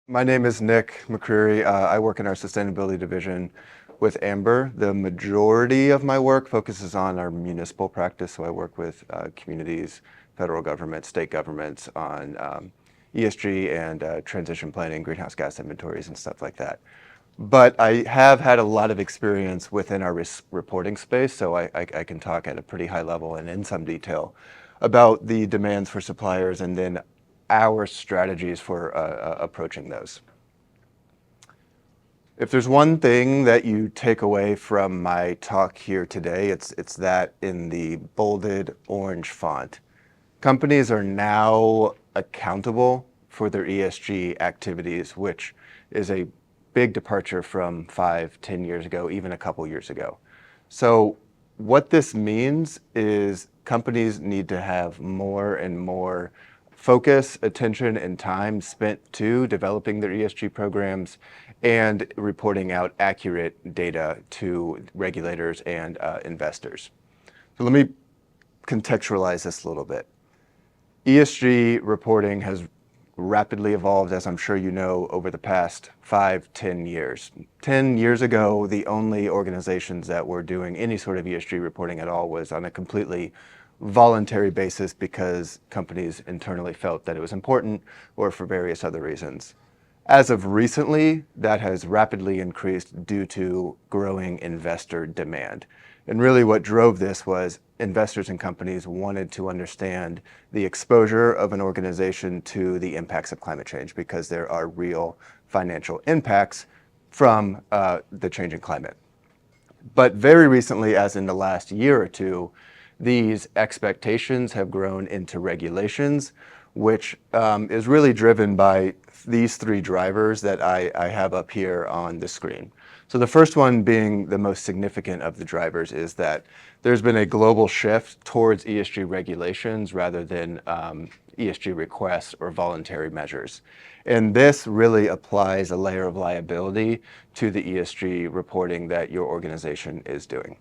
My name is Nick McCreary. I work in our sustainability division with Amber. The majority of my work focuses on our municipal practice, so I work with communities, federal government, state governments on ESG and transition planning, greenhouse gas inventories, and stuff like that. But I have had a lot of experience within our reporting space, so I can talk at a pretty high level and in some detail about the demands for suppliers and then our strategies for approaching those. If there's one thing that you take away from my talk here today, it's that in the bolded orange font. Companies are now accountable for their ESG activities, which is a big departure from 5, 10 years ago, even a couple years ago. So what this means is companies need to have more and more focus, attention, and time spent to developing their ESG programs and reporting out accurate data to regulators and investors. So let me contextualize this a little bit. ESG reporting has rapidly evolved, as I'm sure you know, over the past 5, 10 years. 10 years ago, the only organizations that were doing any sort of ESG reporting at all was on a completely voluntary basis because companies internally felt that it was important or for various other reasons. As of recently, that has rapidly increased due to growing investor demand. And really what drove this was investors and companies wanted to understand the exposure of an organization to the impacts of climate change because there are real financial impacts from the changing climate. But very recently, as in the last year or two, these expectations have grown into regulations, which is really driven by these three drivers that I have up here on the screen. So the first one being the most significant of the drivers is that there's been a global shift towards ESG regulations rather than ESG requests or voluntary measures. And this really applies a layer of liability to the ESG reporting that your organization is doing.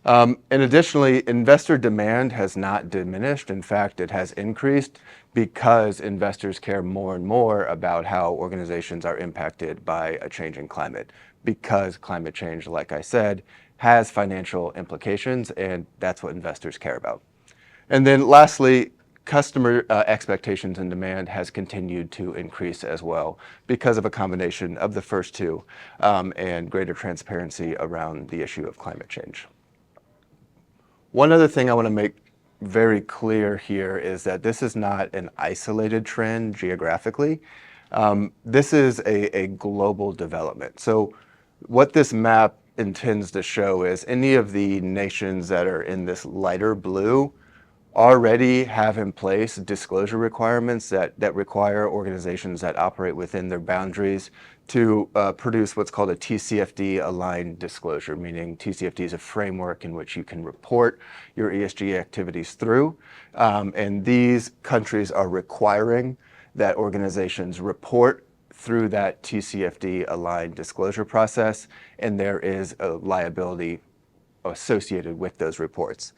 And additionally, investor demand has not diminished. In fact, it has increased because investors care more and more about how organizations are impacted by a changing climate. Because climate change, like I said, has financial implications, and that's what investors care about. And then lastly, customer expectations and demand has continued to increase as well because of a combination of the first two and greater transparency around the issue of climate change. One other thing I want to make very clear here is that this is not an isolated trend geographically. This is a global development. So what this map intends to show is any of the nations that are in this lighter blue already have in place disclosure requirements that require organizations that operate within their boundaries to produce what's called a TCFD aligned disclosure, meaning TCFD is a framework in which you can report your ESG activities through. And these countries are requiring that organizations report through that TCFD aligned disclosure process, and there is a liability associated with those reports.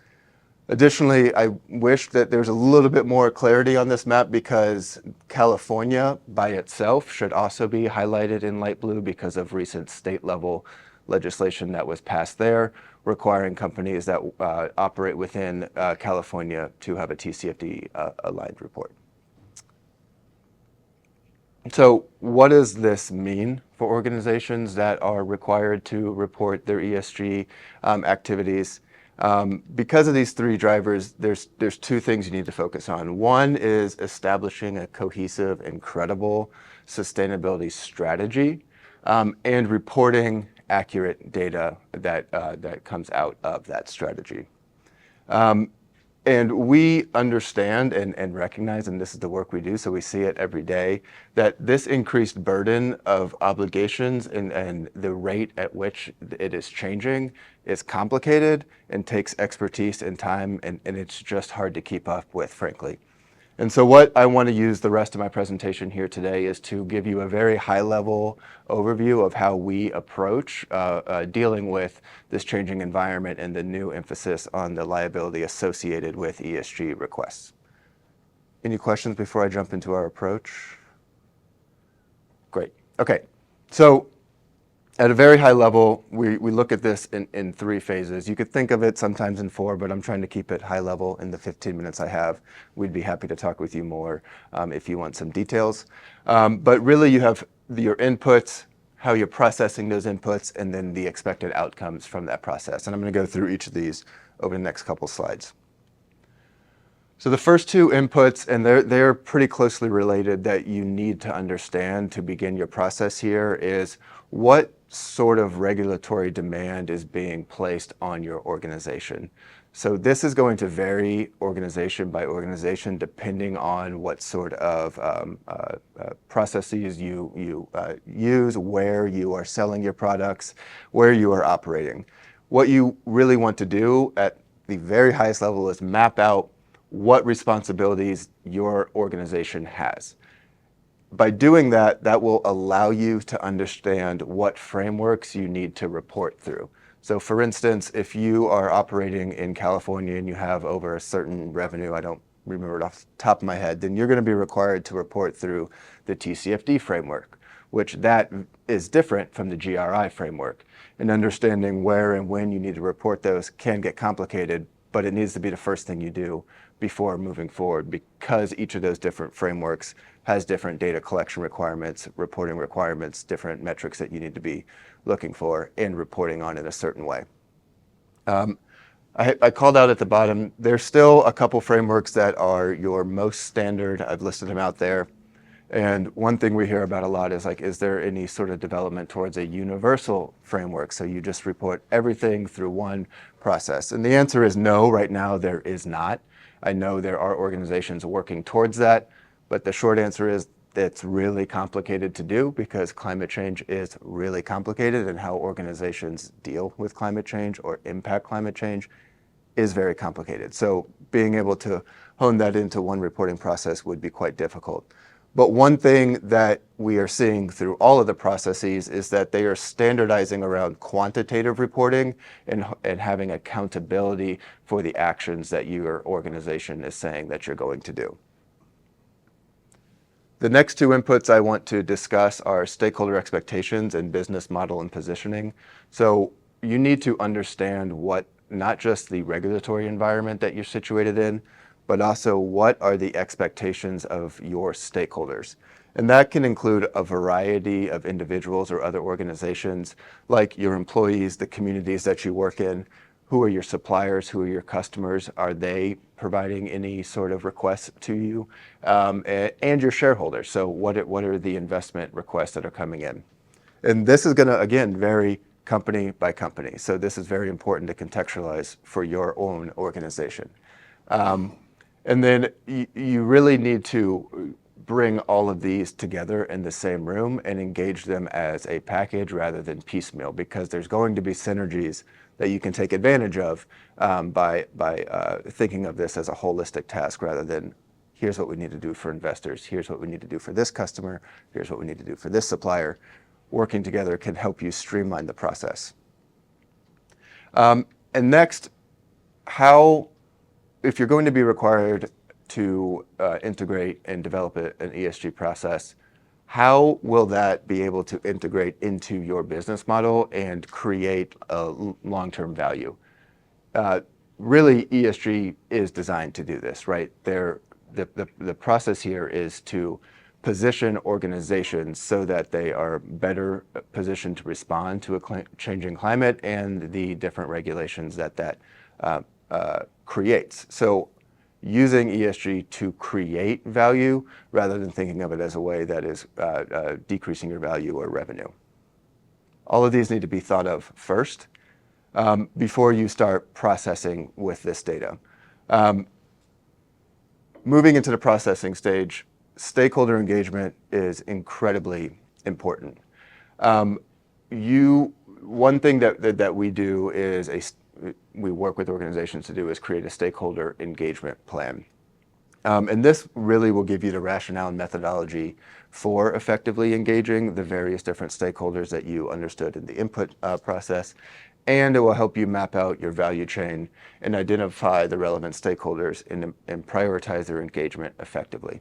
Additionally, I wish that there's a little bit more clarity on this map because California by itself should also be highlighted in light blue because of recent state level legislation that was passed there requiring companies that operate within California to have a TCFD aligned report. So what does this mean for organizations that are required to report their ESG activities? Because of these three drivers, there's two things you need to focus on. One is establishing a cohesive and credible sustainability strategy and reporting accurate data that comes out of that strategy. And we understand and recognize, and this is the work we do, so we see it every day, that this increased burden of obligations and the rate at which it is changing is complicated and takes expertise and time, and it's just hard to keep up with, frankly. And so what I want to use the rest of my presentation here today is to give you a very high-level overview of how we approach dealing with this changing environment and the new emphasis on the liability associated with ESG requests. Any questions before I jump into our approach? Great. Okay. So at a very high level, we look at this in three phases. You could think of it sometimes in four, but I'm trying to keep it high level in the 15 minutes I have. We'd be happy to talk with you more if you want some details. But really you have your inputs, how you're processing those inputs, and then the expected outcomes from that process. And I'm going to go through each of these over the next couple slides. So the first two inputs, and they're pretty closely related, that you need to understand to begin your process here is what sort of regulatory demand is being placed on your organization. So this is going to vary organization by organization depending on what sort of processes you use, where you are selling your products, where you are operating. What you really want to do at the very highest level is map out what responsibilities your organization has. By doing that, that will allow you to understand what frameworks you need to report through. So for instance, if you are operating in California and you have over a certain revenue, I don't remember it off the top of my head, then you're going to be required to report through the TCFD framework, which that is different from the GRI framework. And understanding where and when you need to report those can get complicated, but it needs to be the first thing you do before moving forward, because each of those different frameworks has different data collection requirements, reporting requirements, different metrics that you need to be looking for and reporting on in a certain way. I called out at the bottom, there's still a couple frameworks that are your most standard. I've listed them out there. And one thing we hear about a lot is like, is there any sort of development towards a universal framework? So you just report everything through one process. And the answer is no, right now there is not. I know there are organizations working towards that, but the short answer is it's really complicated to do because climate change is really complicated, and how organizations deal with climate change or impact climate change is very complicated. So being able to hone that into one reporting process would be quite difficult. But one thing that we are seeing through all of the processes is that they are standardizing around quantitative reporting and having accountability for the actions that your organization is saying that you're going to do. The next two inputs I want to discuss are stakeholder expectations and business model and positioning. So you need to understand what, not just the regulatory environment that you're situated in, but also what are the expectations of your stakeholders. And that can include a variety of individuals or other organizations, like your employees, the communities that you work in. Who are your suppliers? Who are your customers? Are they providing any sort of requests to you? And your shareholders. So what are the investment requests that are coming in? And this is going to, again, vary company by company. So this is very important to contextualize for your own organization. And then you really need to bring all of these together in the same room and engage them as a package rather than piecemeal, because there's going to be synergies that you can take advantage of by thinking of this as a holistic task rather than here's what we need to do for investors, here's what we need to do for this customer, here's what we need to do for this supplier. Working together can help you streamline the process. And next, if you're going to be required to integrate and develop an ESG process, how will that be able to integrate into your business model and create a long-term value? Really, ESG is designed to do this, right? The process here is to position organizations so that they are better positioned to respond to a changing climate and the different regulations that creates. So using ESG to create value rather than thinking of it as a way that is decreasing your value or revenue. All of these need to be thought of first before you start processing with this data. Moving into the processing stage, stakeholder engagement is incredibly important. One thing that we do is we work with organizations to do is create a stakeholder engagement plan. And this really will give you the rationale and methodology for effectively engaging the various different stakeholders that you understood in the input process. And it will help you map out your value chain and identify the relevant stakeholders and prioritize their engagement effectively.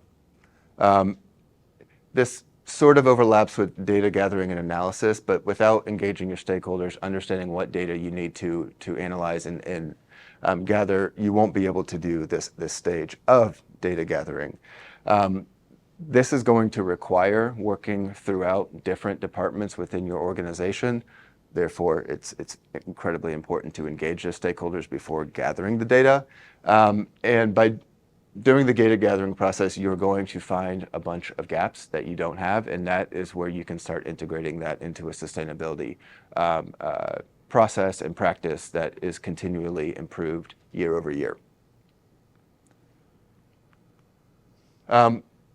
This sort of overlaps with data gathering and analysis, but without engaging your stakeholders, understanding what data you need to analyze and gather, you won't be able to do this stage of data gathering. This is going to require working throughout different departments within your organization. Therefore, it's incredibly important to engage the stakeholders before gathering the data. And by during the data gathering process, you're going to find a bunch of gaps that you don't have, and that is where you can start integrating that into a sustainability process and practice that is continually improved year over year.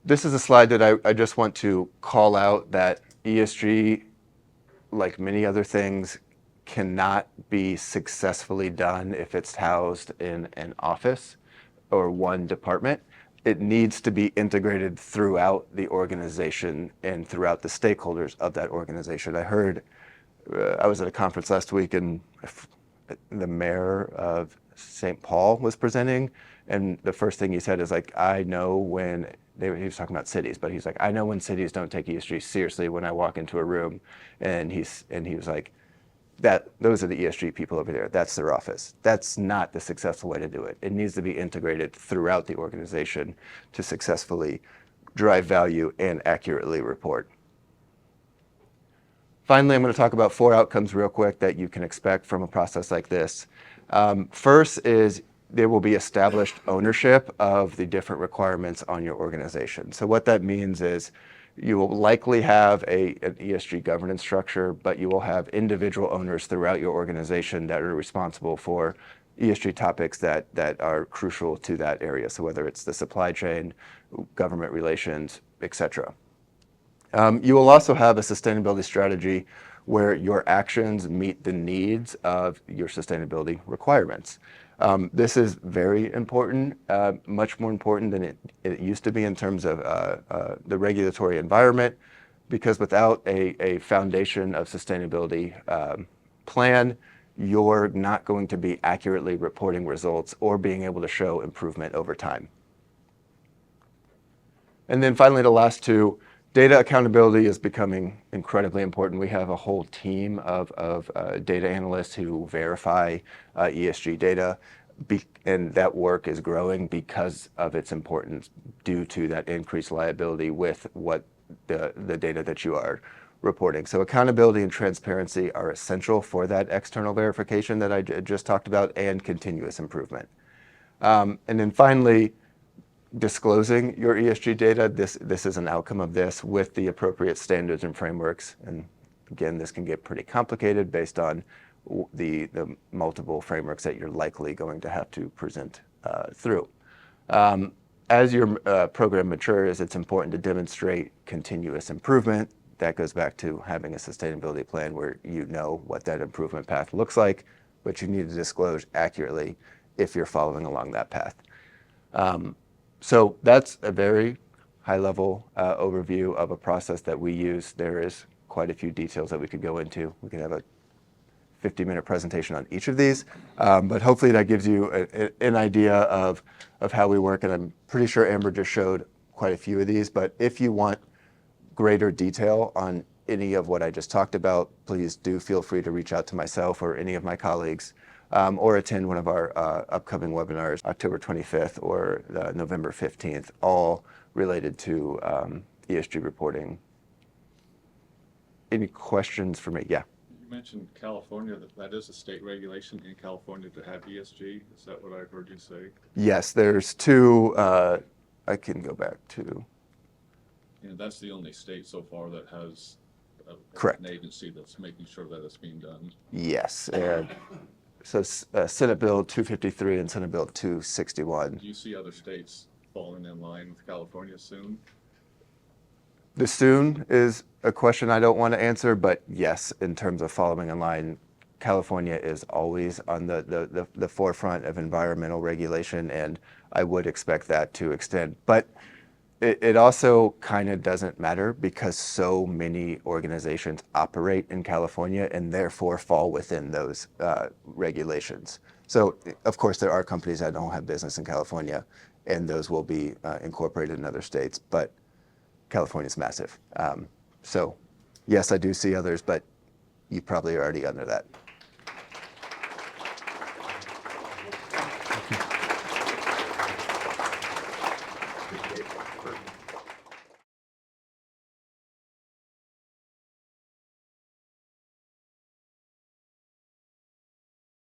This is a slide that I just want to call out that ESG, like many other things, cannot be successfully done if it's housed in an office or one department. It needs to be integrated throughout the organization and throughout the stakeholders of that organization. I was at a conference last week and the mayor of St. Paul was presenting, and the first thing he said is like, I know when, he was talking about cities, but he's like, I know when cities don't take ESG seriously when I walk into a room, and he was like, those are the ESG people over there. That's their office. That's not the successful way to do it. It needs to be integrated throughout the organization to successfully drive value and accurately report. Finally, I'm going to talk about 4 outcomes real quick that you can expect from a process like this. First is there will be established ownership of the different requirements on your organization. So what that means is you will likely have an ESG governance structure, but you will have individual owners throughout your organization that are responsible for ESG topics that are crucial to that area. So whether it's the supply chain, government relations, etc. You will also have a sustainability strategy where your actions meet the needs of your sustainability requirements. This is very important, much more important than it used to be in terms of the regulatory environment, because without a foundation of sustainability plan, you're not going to be accurately reporting results or being able to show improvement over time. And then finally, the last 2, data accountability is becoming incredibly important. We have a whole team of data analysts who verify ESG data, and that work is growing because of its importance due to that increased liability with what the data that you are reporting. So accountability and transparency are essential for that external verification that I just talked about, and continuous improvement. And then finally, disclosing your ESG data. This is an outcome of this with the appropriate standards and frameworks. And again, this can get pretty complicated based on the multiple frameworks that you're likely going to have to present through. As your program matures, it's important to demonstrate continuous improvement. That goes back to having a sustainability plan where you know what that improvement path looks like, but you need to disclose accurately if you're following along that path. So that's a very high-level overview of a process that we use. There is quite a few details that we could go into. We could have a 50-minute presentation on each of these, but hopefully that gives you an idea of how we work, and I'm pretty sure Amber just showed quite a few of these, but if you want greater detail on any of what I just talked about, please do feel free to reach out to myself or any of my colleagues, or attend one of our upcoming webinars, October 25th or November 15th, all related to ESG reporting. Any questions for me? Yeah. You mentioned California, that is a state regulation in California to have ESG. Is that what I heard you say? Yes, there's 2, I can go back to. Yeah, that's the only state so far that has Correct. An agency that's making sure that it's being done. Yes. So Senate Bill 253 and Senate Bill 261. Do you see other states falling in line with California soon? The soon is a question I don't want to answer, but yes, in terms of following in line, California is always on the forefront of environmental regulation, and I would expect that to extend. But it also kind of doesn't matter because so many organizations operate in California and therefore fall within those regulations. So of course there are companies that don't have business in California, and those will be incorporated in other states. But California's massive. So yes, I do see others, but you probably are already under that.